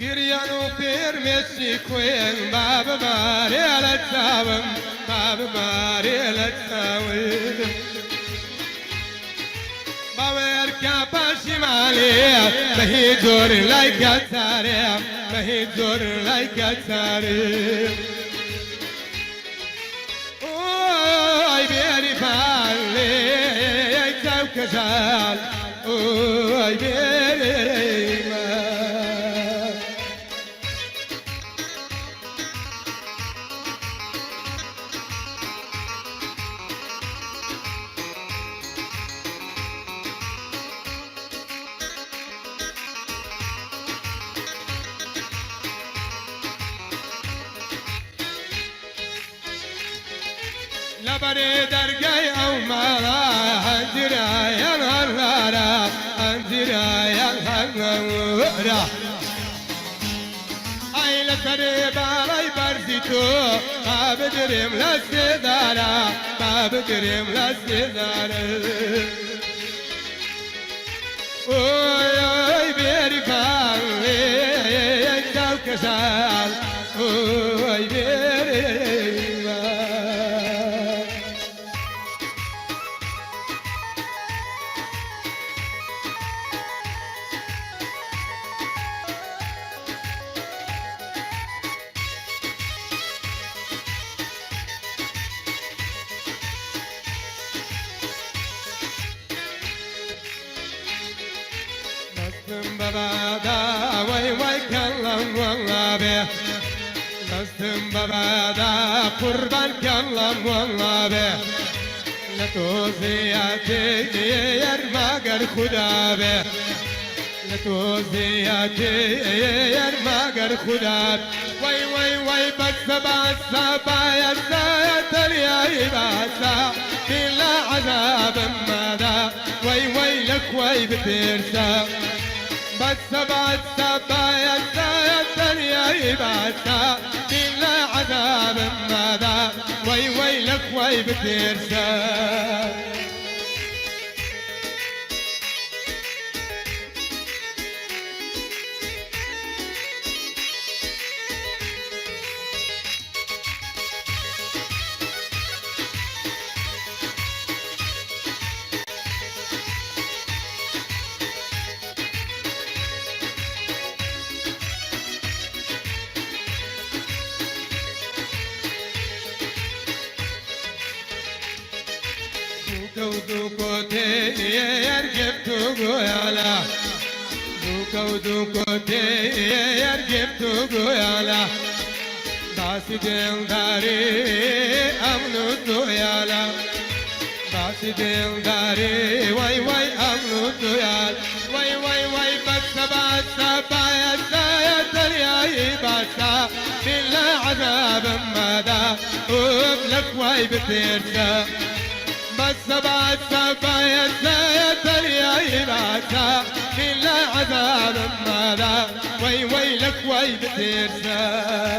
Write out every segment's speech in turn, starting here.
Giriano per messi quel baba mare la tavum baba mare la tavum باور كاباشي مالي بهي دور لايك تاري بهي دور لايك تاري اوي بيري بالي يكتب كزال اوي بيري لبري درجي أو مالا أنجرا يا الهرارا أنجرا يا الهرارا أي لسري بالاي برزيتو ما بدريم لسدارا ما بدريم لسدارا أوي أوي بيري بالي يكتب كسال أوي بيري بابا وي وي كلام والله به لازم بابا قربان كلام والله به لا توزياتي يرماقر خدا به لا توزياتي يرماقر خدا وي وي وي بس باسا يا ساتر يا باسا بلا عذاب ماذا وي وي لك وي بترسى بس يا ساتر يا باسا بلا عذاب ماذا وي وي لك وي بترسى دوكو تي يرجب تقويالا دوكو تي يرجب تقويالا باسي دل داري أمنو دويالا باسي دل داري واي واي أمنو دويال واي واي واي باسا يا ساتر يا باسا بلا عذاب ماذا وبلك واي بترسى بس يا ساتر يا باسا بلا عذاب ماذا وي وي لك وي بترسى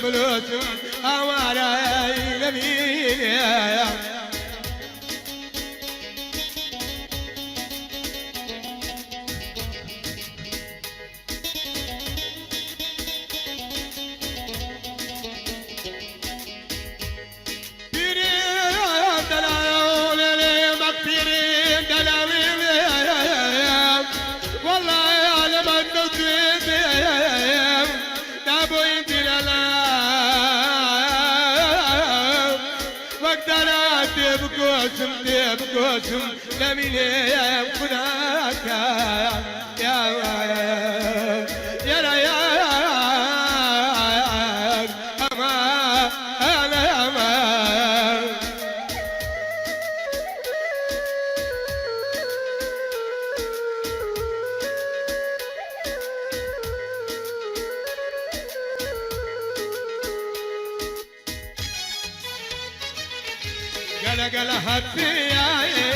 بلوسم أوارا يمين يا قوسم ديب قوسم لمين يا فناك يا يا لا يا أما أنا أما قال هاتيا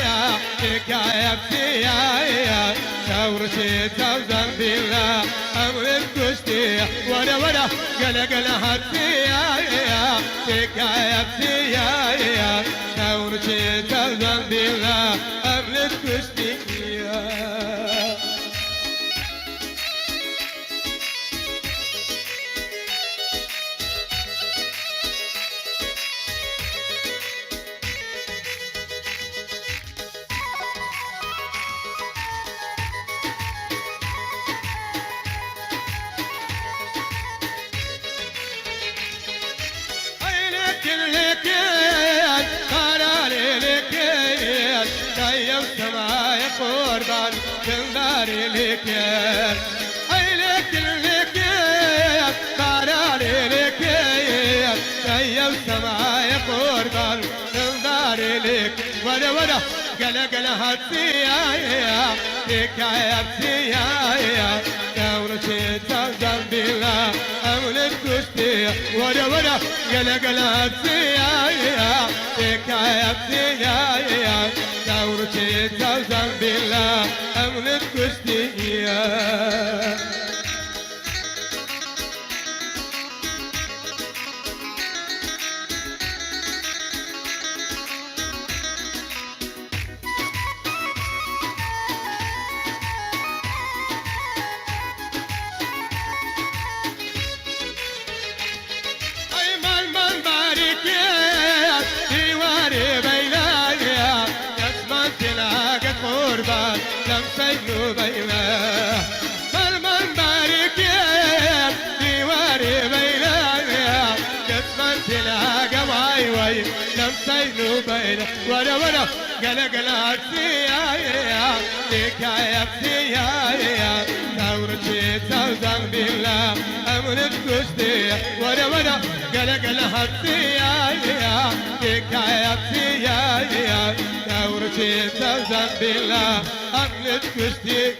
يا حكاية يا ثورتي توزن بالله أمر كشتي ورا قال هاتيا يا حكاية يا ثورتي توزن بالله أمر كشتي قربان تنباري لك اي لك لك قراري لك يا سماي قربان تنباري لك ورا قال هاتيا حكايتي يا ثورتي توزن بالله أملك كشتي ورا قال هاتيا حكايتي يا ثورتي توزن بالله أملك كشتي قربان لم سينو بينا مال بارك يا ديواري بينا كتمان تلاقى واي لم سينو بينا ورا قال هاتيا حكايتي يا ثورتي توزن بالله أمرك كشتي ورا قال هاتيا حكايتي يا ثورتي توزن بالله أملك كشتي